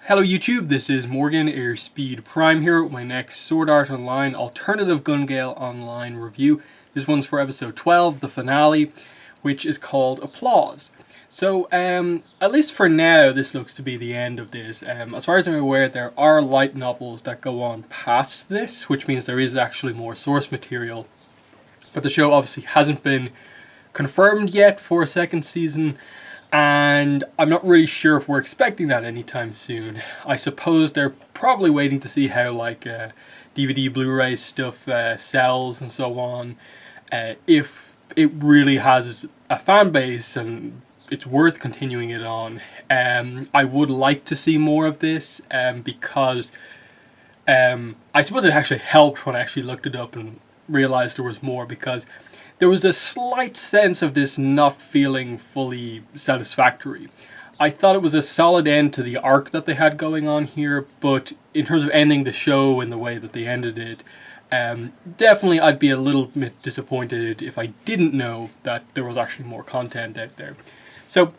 Hello YouTube, this is Morgan Airspeed Prime here with my next Sword Art Online Alternative Gun Gale Online review. This one's for episode 12, the finale, which is called Applause. So, at least for now, this looks to be the end of this. As far as I'm aware, there are light novels that go on past this, which means there is actually more source material. But the show obviously hasn't been confirmed yet for a second season, and I'm not really sure if we're expecting that anytime soon. I suppose they're probably waiting to see how DVD, Blu-ray stuff sells and so on. If it really has a fan base and it's worth continuing it on. I would like to see more of this because I suppose it actually helped when I actually looked it up and realized there was more, because there was a slight sense of this not feeling fully satisfactory. I thought it was a solid end to the arc that they had going on here, but in terms of ending the show in the way that they ended it, definitely I'd be a little bit disappointed if I didn't know that there was actually more content out there. So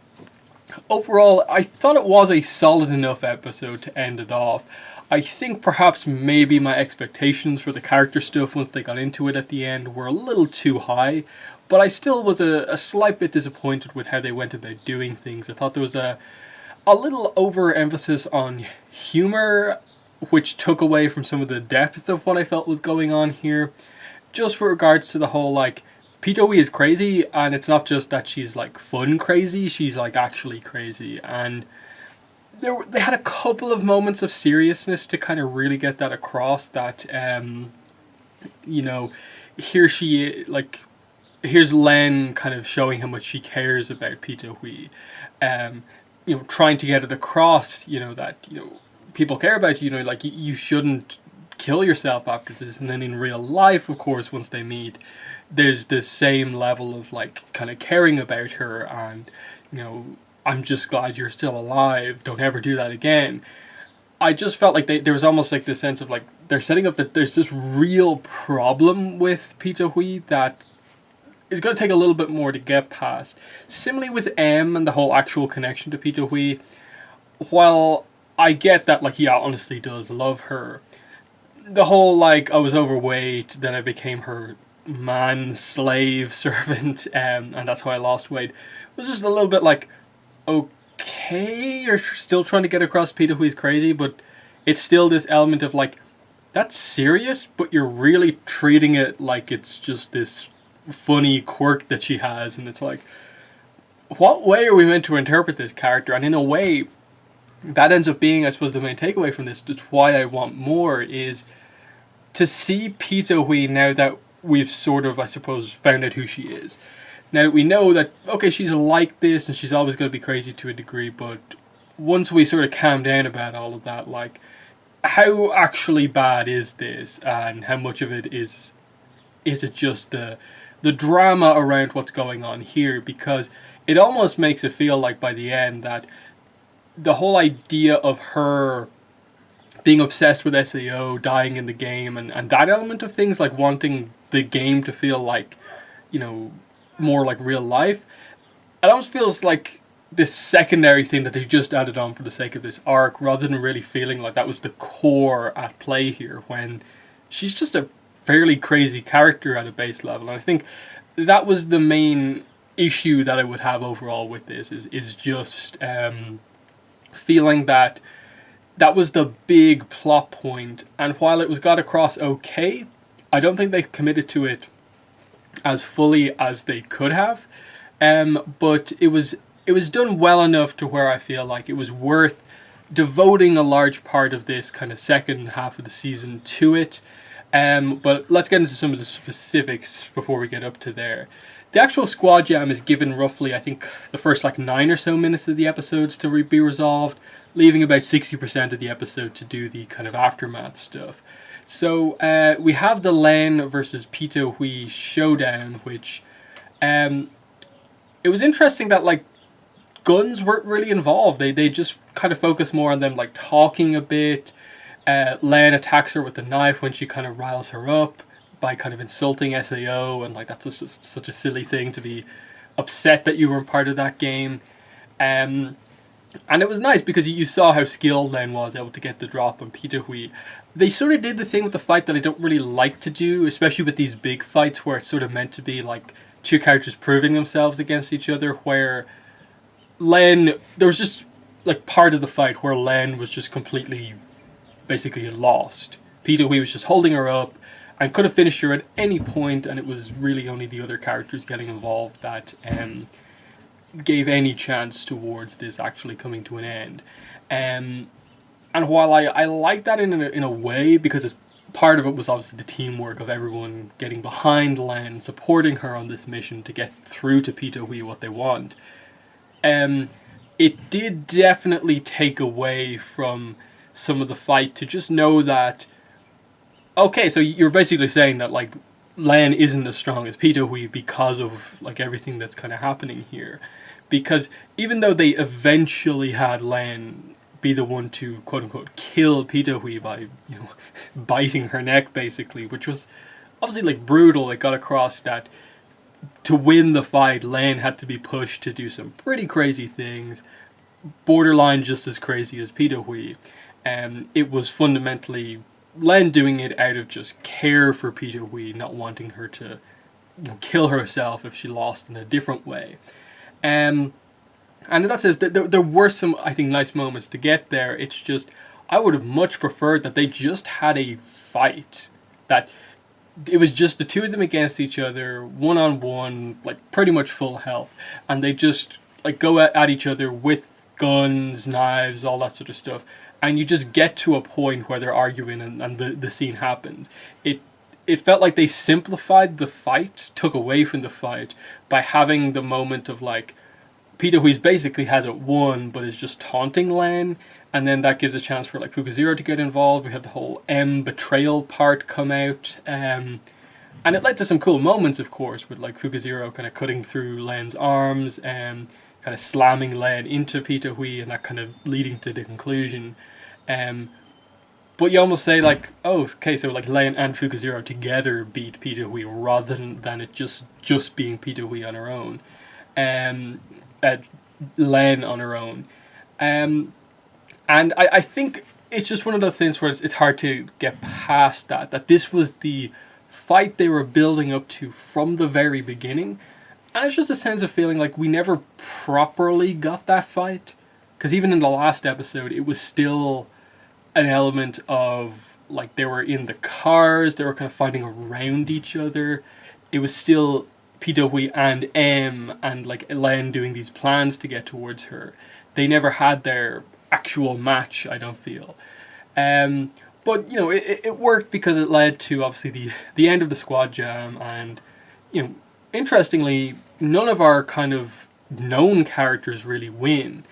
overall, I thought it was a solid enough episode to end it off. I think perhaps maybe my expectations for the character stuff once they got into it at the end were a little too high, but I still was a slight bit disappointed with how they went about doing things. I thought there was a little overemphasis on humor, which took away from some of the depth of what I felt was going on here. Just with regards to the whole, Pitoi is crazy, and it's not just that she's fun crazy, she's actually crazy, and they had a couple of moments of seriousness to kind of really get that across, that here's Len kind of showing how much she cares about Pitoi, trying to get it across, that people care about you, you shouldn't kill yourself after this. And then in real life, of course, once they meet, there's this same level of kind of caring about her, and I'm just glad you're still alive, don't ever do that again. I just felt like there was almost this sense of they're setting up that there's this real problem with Pitoi that is going to take a little bit more to get past. Similarly with M and the whole actual connection to Pitoi, while I get that he honestly does love her, the whole I was overweight, then I became her man slave servant, and that's how I lost weight, was just a little bit okay, you're still trying to get across Pitoi's crazy, but it's still this element of that's serious, but you're really treating it like it's just this funny quirk that she has, and it's what way are we meant to interpret this character? And in a way, that ends up being, I suppose, the main takeaway from this. That's why I want more, is to see Pitoi now that we've sort of, I suppose, found out who she is. Now that we know that, okay, she's like this and she's always going to be crazy to a degree, but once we sort of calm down about all of that, how actually bad is this, and how much of it is it just the drama around what's going on here? Because it almost makes it feel by the end that the whole idea of her being obsessed with SAO, dying in the game, and that element of things, wanting the game to feel more like real life, it almost feels like this secondary thing that they just added on for the sake of this arc, rather than really feeling like that was the core at play here, when she's just a fairly crazy character at a base level. And I think that was the main issue that I would have overall with this, is just feeling that was the big plot point, and while it was got across okay, I don't think they committed to it as fully as they could have, but it was done well enough to where I feel like it was worth devoting a large part of this kind of second half of the season to it. But let's get into some of the specifics before we get up to there. The actual squad jam is given roughly, I think, the first 9 or so minutes of the episodes to be resolved, leaving about 60% of the episode to do the kind of aftermath stuff. So we have the Len versus Pitoi showdown, which it was interesting that guns weren't really involved. They just kind of focus more on them talking a bit. Len attacks her with the knife when she kind of riles her up by kind of insulting SAO, and that's just such a silly thing to be upset that you were part of that game. And it was nice because you saw how skilled Len was able to get the drop on Peter Hui. They sort of did the thing with the fight that I don't really like to do, especially with these big fights where it's sort of meant to be like two characters proving themselves against each other, where there was just like part of the fight where Len was just completely, basically lost. Peter Hui was just holding her up and could have finished her at any point, and it was really only the other characters getting involved that gave any chance towards this actually coming to an end. And while I like that in a way, because it's, part of it was obviously the teamwork of everyone getting behind Len, supporting her on this mission to get through to Peter Hui what they want, it did definitely take away from some of the fight to just know that, okay, so you're basically saying that like Len isn't as strong as Peter Hui because of like everything that's kind of happening here. Because even though they eventually had Len be the one to quote unquote kill Peter Hui by, biting her neck basically, which was obviously like brutal. It got across that to win the fight, Len had to be pushed to do some pretty crazy things, borderline just as crazy as Peter Hui. It was fundamentally Len doing it out of just care for Peter Hui, not wanting her to kill herself if she lost in a different way. And in that sense, there were some, I think, nice moments to get there. It's just, I would have much preferred that they just had a fight. That it was just the two of them against each other, one-on-one, like pretty much full health. And they just like go at each other with guns, knives, all that sort of stuff. And you just get to a point where they're arguing and the scene happens. It felt like they simplified the fight, took away from the fight, by having the moment of like, Peter Hui basically has it won, but is just taunting Len, and then that gives a chance for like Fukuzero to get involved. We had the whole betrayal part come out, and it led to some cool moments, of course, with like Fukuzero kind of cutting through Len's arms and kind of slamming Len into Peter Hui, and that kind of leading to the conclusion. But you almost say like, oh, okay, so like Len and Fukuzero together beat Peter Hui rather than it just being Peter Hui on her own, Len on her own, and I think it's just one of those things where it's hard to get past that this was the fight they were building up to from the very beginning, and it's just a sense of feeling like we never properly got that fight, because even in the last episode it was still an element of like they were in the cars, they were kind of fighting around each other. It was still Peter Hui and and like Len doing these plans to get towards her. They never had their actual match, I don't feel. But it worked because it led to obviously the end of the squad jam, and interestingly, none of our kind of known characters really win.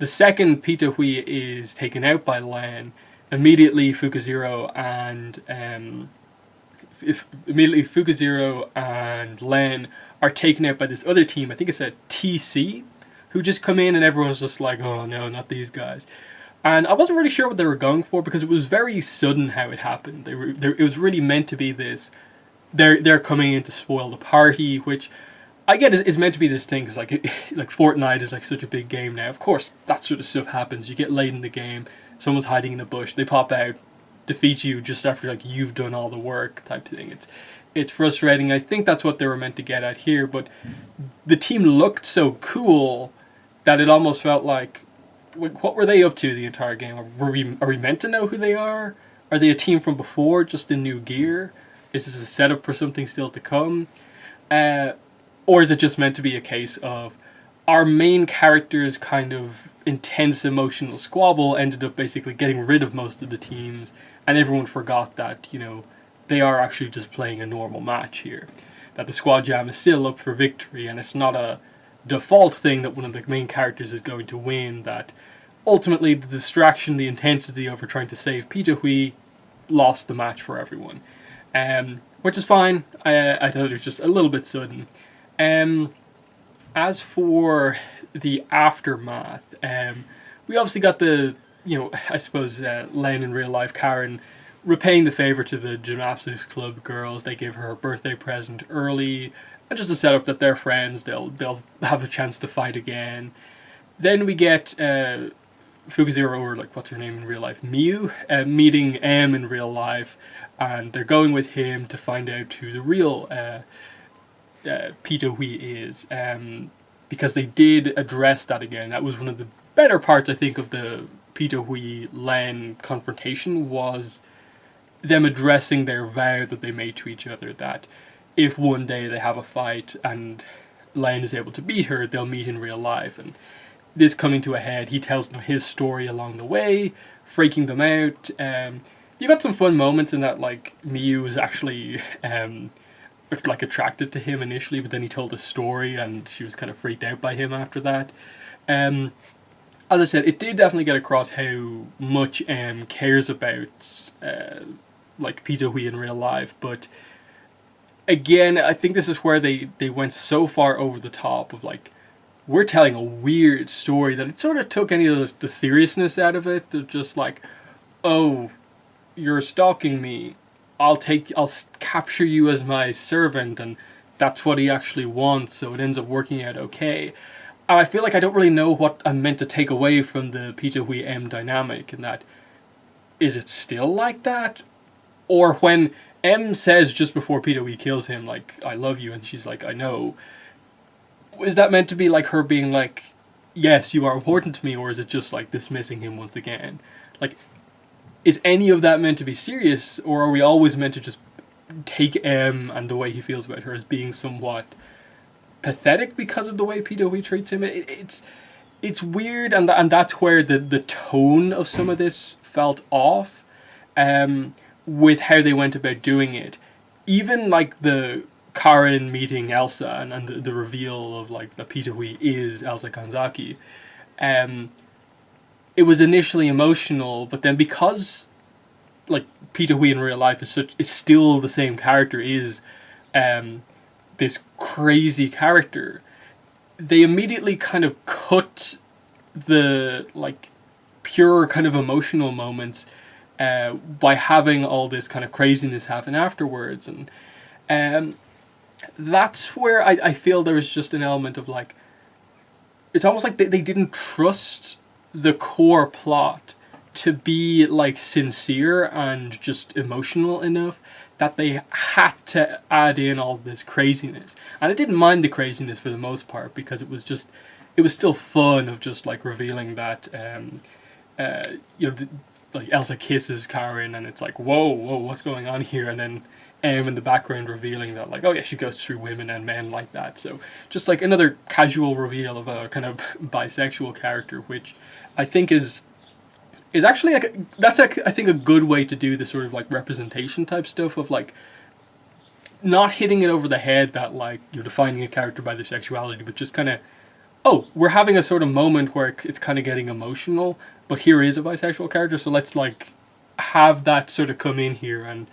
The second Peter Hui is taken out by Len, immediately Fukuzero and Len are taken out by this other team. I think it's a TC, who just come in, and everyone's just like, oh no, not these guys. And I wasn't really sure what they were going for, because it was very sudden how it happened. It was really meant to be this, they're coming in to spoil the party, which I get is meant to be this thing, because like Fortnite is like such a big game now. Of course, that sort of stuff happens. You get late in the game, someone's hiding in a bush, they pop out, defeat you just after like you've done all the work type thing. It's frustrating. I think that's what they were meant to get at here, but the team looked so cool that it almost felt like, what were they up to the entire game? Are we meant to know who they are? Are they a team from before, just in new gear? Is this a setup for something still to come? Or is it just meant to be a case of our main character's kind of intense emotional squabble ended up basically getting rid of most of the teams, and everyone forgot that, they are actually just playing a normal match here. That the squad jam is still up for victory, and it's not a default thing that one of the main characters is going to win, that ultimately the distraction, the intensity over trying to save Peter Hui lost the match for everyone. Which is fine. I thought it was just a little bit sudden. As for the aftermath, we obviously got the, I suppose Len in real life, Karen, repaying the favor to the gymnastics club girls. They gave her birthday present early, and just to set up that they're friends, they'll have a chance to fight again. Then we get Fukuzero, or like what's her name in real life, Miu, meeting M in real life, and they're going with him to find out who the real Peter Hui is, because they did address that again. That was one of the better parts, I think, of the Peter Hui Len confrontation, was them addressing their vow that they made to each other, that if one day they have a fight and Len is able to beat her, they'll meet in real life. And this coming to a head, he tells them his story along the way, freaking them out. You got some fun moments in that, like Miu was actually like attracted to him initially, but then he told a story and she was kind of freaked out by him after that. As I said, it did definitely get across how much cares about like Peter Hui in real life, but again, I think this is where they went so far over the top of like, we're telling a weird story, that it sort of took any of the seriousness out of it. They're just like, oh, you're stalking me, I'll capture you as my servant, and that's what he actually wants, so it ends up working out okay. And I feel like I don't really know what I'm meant to take away from the Peter Hui M dynamic, in that, is it still like that? Or when M says just before Peter Hui kills him, like, I love you, and she's like, I know, is that meant to be like her being like, yes, you are important to me, or is it just like dismissing him once again? Like, is any of that meant to be serious, or are we always meant to just take M and the way he feels about her as being somewhat pathetic because of the way Peter Hui treats him? It's weird, and that's where the tone of some of this felt off, with how they went about doing it. Even like the Karen meeting Elsa and the reveal of like that Peter Hui is Elsa Kanzaki, it was initially emotional, but then because like Peter Hui in real life is still the same character, is this crazy character, they immediately kind of cut the like pure kind of emotional moments by having all this kind of craziness happen afterwards. And that's where I feel there was just an element of like, it's almost like they didn't trust the core plot to be like sincere and just emotional enough, that they had to add in all this craziness. And I didn't mind the craziness for the most part, because it was still fun of just like revealing that like Elsa kisses Karen, and it's like, whoa, what's going on here? And then in the background revealing that, like, oh yeah, she goes through women and men like that. So just like another casual reveal of a kind of bisexual character, which I think is actually like, that's like, I think a good way to do this sort of like representation type stuff of like not hitting it over the head that like you're defining a character by their sexuality, but just kind of, oh, we're having a sort of moment where it's kind of getting emotional, but here is a bisexual character, so let's like have that sort of come in here and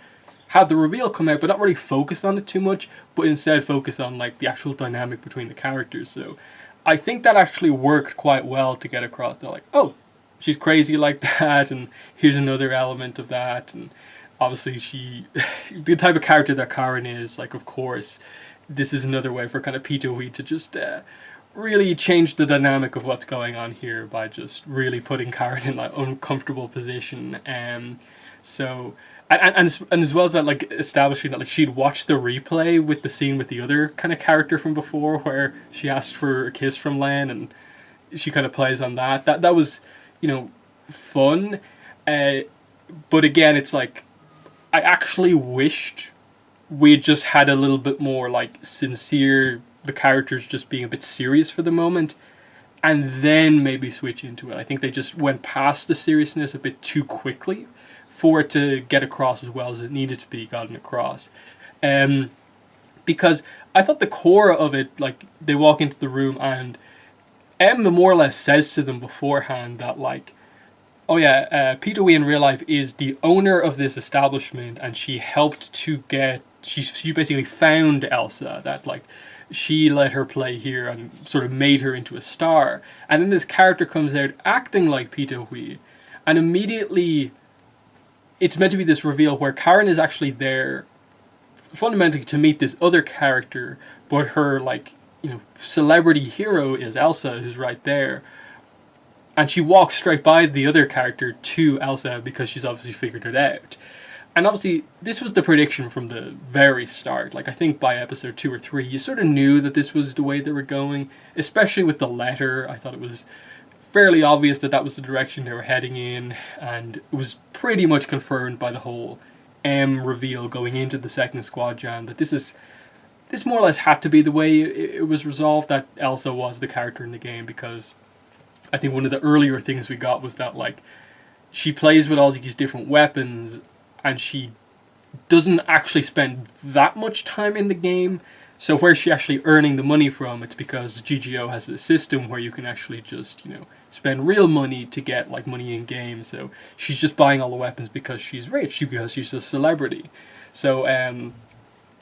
have the reveal come out, but not really focus on it too much, but instead focus on like the actual dynamic between the characters. So I think that actually worked quite well to get across. They're like, oh, she's crazy like that, and here's another element of that, and obviously she, the type of character that Karen is, like, of course, this is another way for kind of Peter Hui to just really change the dynamic of what's going on here by just really putting Karen in an uncomfortable position. So, and as well as that, like, establishing that, like, she'd watched the replay with the scene with the other kind of character from before, where she asked for a kiss from Len, and she kind of plays on that. That was, you know, fun. But again, it's like, I actually wished we just had a little bit more, like, sincere, the characters just being a bit serious for the moment, and then maybe switch into it. I think they just went past the seriousness a bit too quickly for it to get across as well as it needed to be gotten across. Because I thought the core of it, like, they walk into the room and Emma more or less says to them beforehand that, like, oh yeah, Peter Hui in real life is the owner of this establishment, and she helped to get, she basically found Elsa, that, like, she let her play here and sort of made her into a star. And then this character comes out acting like Peter Hui, and immediately it's meant to be this reveal where Karen is actually there fundamentally to meet this other character, but her, like, you know, celebrity hero is Elsa, who's right there. and she walks straight by the other character to Elsa because she's obviously figured it out. And obviously, this was the prediction from the very start. Like, I think by episode 2 or 3, you sort of knew that this was the way they were going, especially with the letter. I thought it was fairly obvious that that was the direction they were heading in, and it was pretty much confirmed by the whole M reveal going into the second Squad Jam that this more or less had to be the way it was resolved, that Elsa was the character in the game, because I think one of the earlier things we got was that, like, she plays with all these different weapons, and she doesn't actually spend that much time in the game. So where's she actually earning the money from? It's because GGO has a system where you can actually just, spend real money to get, like, money in game. So she's just buying all the weapons because she's rich, because she's a celebrity. So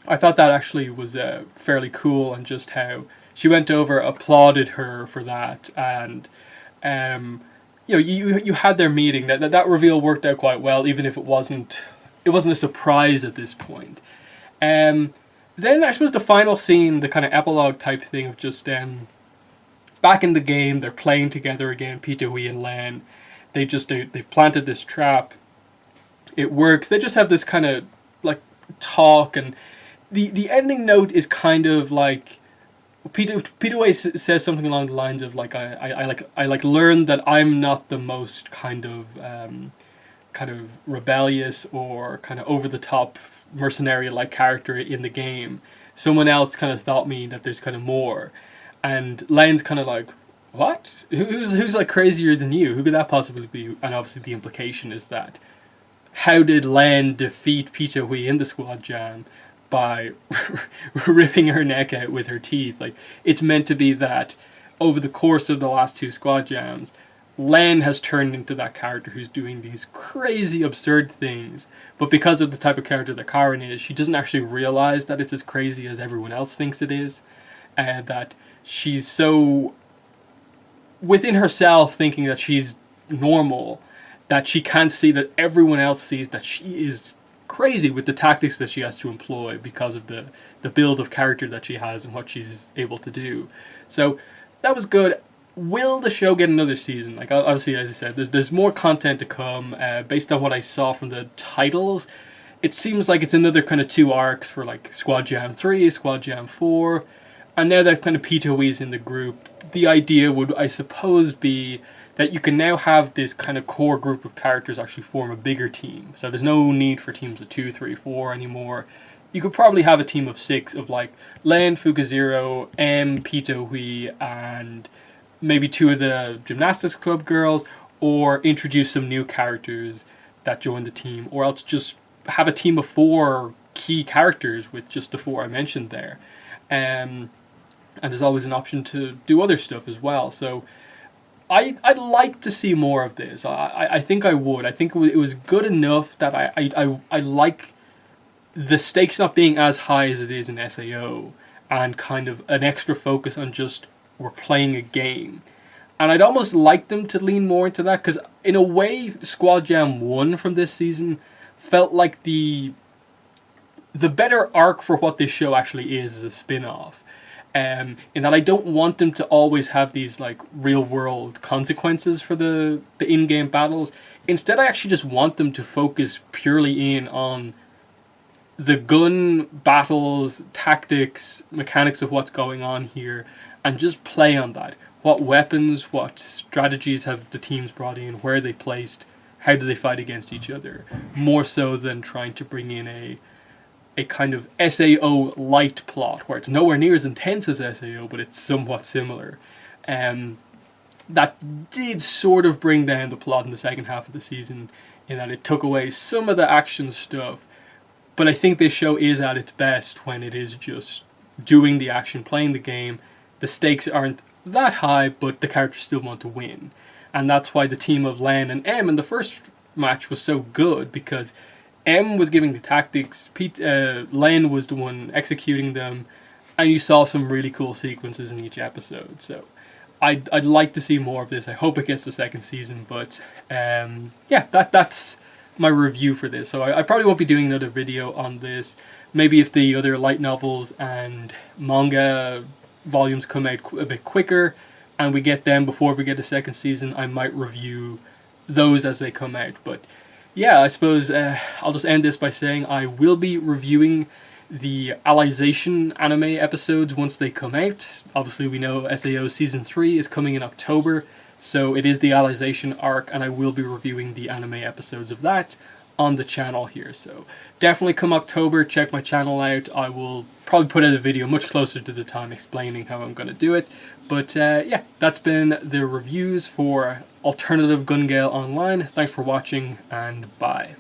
I thought that actually was fairly cool, and just how she went over, applauded her for that, and you had their meeting. That reveal worked out quite well, even if it wasn't a surprise at this point. Then I suppose the final scene, the kind of epilogue type thing of just back in the game, they're playing together again, Peter, Hui, and Len. They've planted this trap. It works. They just have this kind of like talk, and the ending note is kind of like, Peter Way says something along the lines of like, I learned that I'm not the most kind of rebellious or kind of over the top mercenary like character in the game. Someone else kind of taught me that there's kind of more, and Len's kind of like, what? Who's like crazier than you? Who could that possibly be? And obviously the implication is that, how did Len defeat Peter Hui in the Squad Jam? By ripping her neck out with her teeth. Like, it's meant to be that over the course of the last 2 Squad Jams, Len has turned into that character who's doing these crazy, absurd things. But because of the type of character that Karen is, she doesn't actually realize that it's as crazy as everyone else thinks it is. And that she's so within herself thinking that she's normal, that she can't see that everyone else sees that she is crazy with the tactics that she has to employ because of the build of character that she has and what she's able to do. So that was good. Will the show get another season? Like, obviously, as I said, there's more content to come. Based on what I saw from the titles, it seems like it's another kind of 2 arcs for like Squad Jam 3, Squad Jam 4, and now that kind of Peter Hui's in the group, the idea would, I suppose, be that you can now have this kind of core group of characters actually form a bigger team. So there's no need for teams of 2, 3, 4 anymore. You could probably have a team of 6 of like Len, Fukuzero, M, Peter Hui, and maybe 2 of the gymnastics club girls, or introduce some new characters that join the team, or else just have a team of 4 key characters with just the 4 I mentioned there. And there's always an option to do other stuff as well. So I'd like to see more of this. I think I would. I think it was good enough that I like the stakes not being as high as it is in SAO, and kind of an extra focus on just, we're playing a game. And I'd almost like them to lean more into that, because in a way, Squad Jam 1 from this season felt like the better arc for what this show actually is as a spin-off. In that I don't want them to always have these like real world consequences for the in-game battles. Instead, I actually just want them to focus purely in on the gun battles, tactics, mechanics of what's going on here, and just play on that. What weapons, what strategies have the teams brought in, where are they placed, how do they fight against each other, more so than trying to bring in a kind of SAO light plot where it's nowhere near as intense as SAO, but it's somewhat similar. That did sort of bring down the plot in the second half of the season, in that it took away some of the action stuff. But I think this show is at its best when it is just doing the action, playing the game. The stakes aren't that high, but the characters still want to win. And that's why the team of Len and M in the first match was so good, because M was giving the tactics, Len was the one executing them, and you saw some really cool sequences in each episode. So I'd like to see more of this. I hope it gets the second season, but yeah, that's my review for this. So I probably won't be doing another video on this. Maybe if the other light novels and manga volumes come out a bit quicker, and we get them before we get a second season, I might review those as they come out. But yeah, I suppose I'll just end this by saying I will be reviewing the Allyzation anime episodes once they come out. Obviously, we know SAO Season 3 is coming in October, so it is the Allyzation arc, and I will be reviewing the anime episodes of that on the channel here. So definitely come October, check my channel out. I will probably put out a video much closer to the time explaining how I'm going to do it. But yeah, that's been the reviews for Alternative Gun Gale Online. Thanks for watching, and bye.